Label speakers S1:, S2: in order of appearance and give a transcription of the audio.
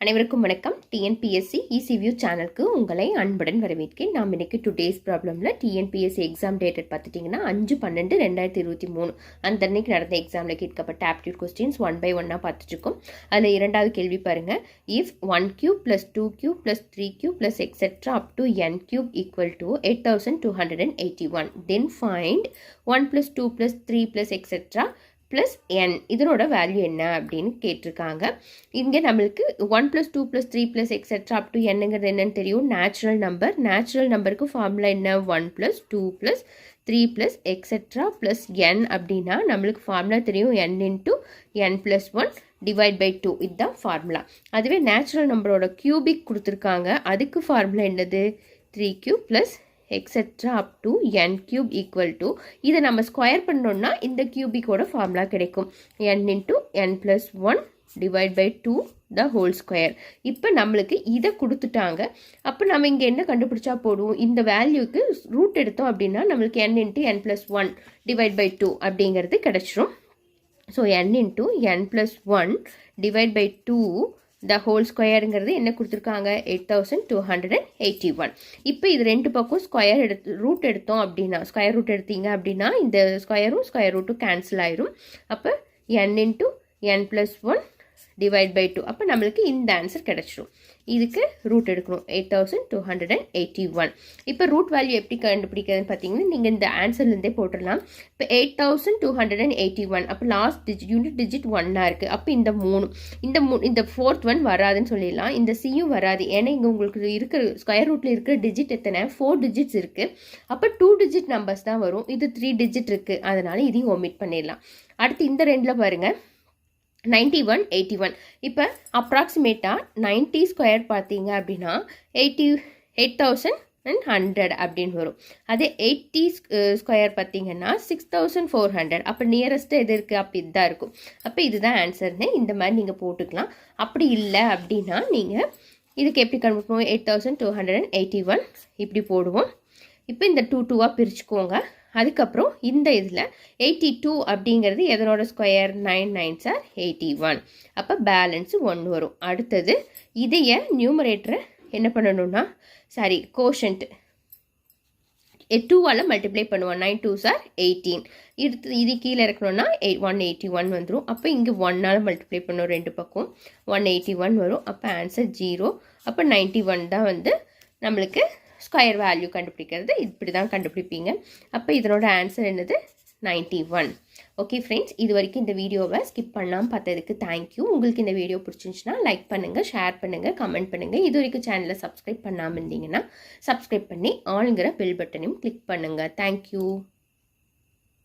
S1: அனைவருக்கும் வணக்கம். டிஎன்பிஎஸ்சி ஈசிவியூ சேனலுக்கு உங்களை அன்புடன் வரவேற்கிறேன். நாம் இன்னைக்கு டுடேஸ் ப்ராப்ளமில் டிஎன்பிஎஸ்சி எக்ஸாம் டேட்டட் பார்த்துட்டிங்கன்னா 5/12/2023 அந்த அன்னைக்கு நடந்த எக்ஸாமில் கேட்கப்பட்ட ஆப்டியூட் கொஸ்டின்ஸ் 1 by 1 பார்த்துட்ருக்கோம். அதில் இரண்டாவது கேள்வி பாருங்கள். If 1³ + 2³ + 3³ + etc. up to n³ = 8281, then find 1 + 2 + 3 + etc. Plus n இதனோட வேல்யூ என்ன அப்படின்னு கேட்டிருக்காங்க. இங்கே நம்மளுக்கு 1 + 2 + 3 + etc. up to nங்கிறது என்னன்னு தெரியும், நேச்சுரல் நம்பர். நேச்சுரல் நம்பருக்கு ஃபார்முலா என்ன, 1 + 2 + 3 + etc. + n அப்படின்னா நம்மளுக்கு ஃபார்முலா தெரியும், n × n + 1 / 2 இதுதான் ஃபார்முலா. அதுவே நேச்சுரல் நம்பரோட கியூபிக் கொடுத்துருக்காங்க, அதுக்கு ஃபார்முலா என்னது, 3³ + etc. up to n³ = இதை நம்ம ஸ்கொயர் பண்ணோம்னா இந்த கியூபிக்கோட ஃபார்முலா கிடைக்கும், n × n + 1 / 2 the whole square. இப்போ நம்மளுக்கு இதை கொடுத்துட்டாங்க. அப்போ நம்ம இங்கே என்ன கண்டுபிடிச்சா போடும், இந்த வேல்யூக்கு ரூட் எடுத்தோம் அப்படின்னா நம்மளுக்கு n × n + 1 / 2 அப்படிங்கிறது கிடைச்சிரும். So n × n + 1 / 2 the whole squareங்கிறது என்ன கொடுத்துருக்காங்க, 8281. இப்போ இது ரெண்டு பக்கம் ரூட் எடுத்தோம் அப்படின்னா, ஸ்கொயர் ரூட் எடுத்தீங்க அப்படின்னா இந்த ஸ்கொயரும் ஸ்கொயர் ரூட்டும் கேன்சல் ஆயிரும். அப்போ n × n + 1 / 2 அப்போ நம்மளுக்கு இந்த ஆன்சர் கிடைச்சிரும். இதுக்கு ரூட் எடுக்கணும், 8281. இப்போ ரூட் வேல்யூ எப்படி கண்டுபிடிக்கிறதுன்னு பார்த்தீங்கன்னா நீங்கள் இந்த ஆன்சர்லேருந்தே போட்டுடலாம். இப்போ 8281 அப்போ லாஸ்ட் யூனிட் டிஜிட் 1 இருக்குது. அப்போ இந்த ஃபோர்த் ஒன் வராதுன்னு சொல்லிடலாம். இந்த சியும் வராது, ஏன்னா இங்கே உங்களுக்கு இருக்கிற ஸ்கொயர் ரூட்டில் இருக்கிற டிஜிட் எத்தனை, 4 டிஜிட்ஸ் இருக்குது. அப்போ 2 டிஜிட் நம்பர்ஸ் தான் வரும், இது 3 டிஜிட் இருக்குது, அதனால் இதையும் ஒமிட் பண்ணிடலாம். அடுத்து இந்த ரெண்டில் பாருங்கள், 91 81. இப்போ அப்ராக்சிமேட்டாக 90 ஸ்கொயர் பார்த்தீங்க அப்படின்னா 8100 அப்படின்னு வரும். அதே 80 ஸ்கொயர் பார்த்தீங்கன்னா 6400. அப்போ நியரஸ்ட்டு எது இருக்குது, அப்படி இதுதான் இருக்கும். அப்போ இதுதான் ஆன்சர்னு இந்த மாதிரி நீங்கள் போட்டுக்கலாம். அப்படி இல்லை அப்படின்னா நீங்கள் இதுக்கு எப்படி கண்டுபிடிப்போம், 8281 இப்படி போடுவோம். இப்போ இந்த 2 பிரிச்சுக்கோங்க. அதுக்கப்புறம் இந்த இதில் 82 அப்படிங்கிறது எதனோட ஸ்கொயர், 9 9s are 81. அப்போ பேலன்ஸு 1 வரும். அடுத்தது இதைய நியூமரேட்டரை என்ன பண்ணணும்னா, கோஷன்ட் 2ஆல் மல்டிப்ளை பண்ணுவோம், 9 2s are 18. இது கீழே இருக்கணும்னா 181 வந்துடும். அப்போ இங்கே 1ஆல் மல்டிப்ளை பண்ணுவோம், ரெண்டு பக்கம் 181 வரும். அப்போ ஆன்சர் 0. அப்போ 91 தான் வந்து நம்மளுக்கு ஸ்கொயர் வேல்யூ கண்டுபிடிக்கிறது. இப்படி தான் கண்டுபிடிப்பீங்க. அப்போ இதனோட ஆன்சர் என்னது, 91. ஓகே ஃப்ரெண்ட்ஸ், இது வரைக்கும் இந்த வீடியோவை ஸ்கிப் பண்ணாமல் பார்த்ததுக்கு தேங்க்யூ. உங்களுக்கு இந்த வீடியோ பிடிச்சிருந்துச்சுன்னா லைக் பண்ணுங்கள், ஷேர் பண்ணுங்கள், கமெண்ட் பண்ணுங்கள். இது வரைக்கும் சேனலை சப்ஸ்கிரைப் பண்ணாமல் இருந்தீங்கன்னா சப்ஸ்கிரைப் பண்ணி ஆளுங்கிற பெல் பட்டனையும் கிளிக் பண்ணுங்கள். தேங்க்யூ.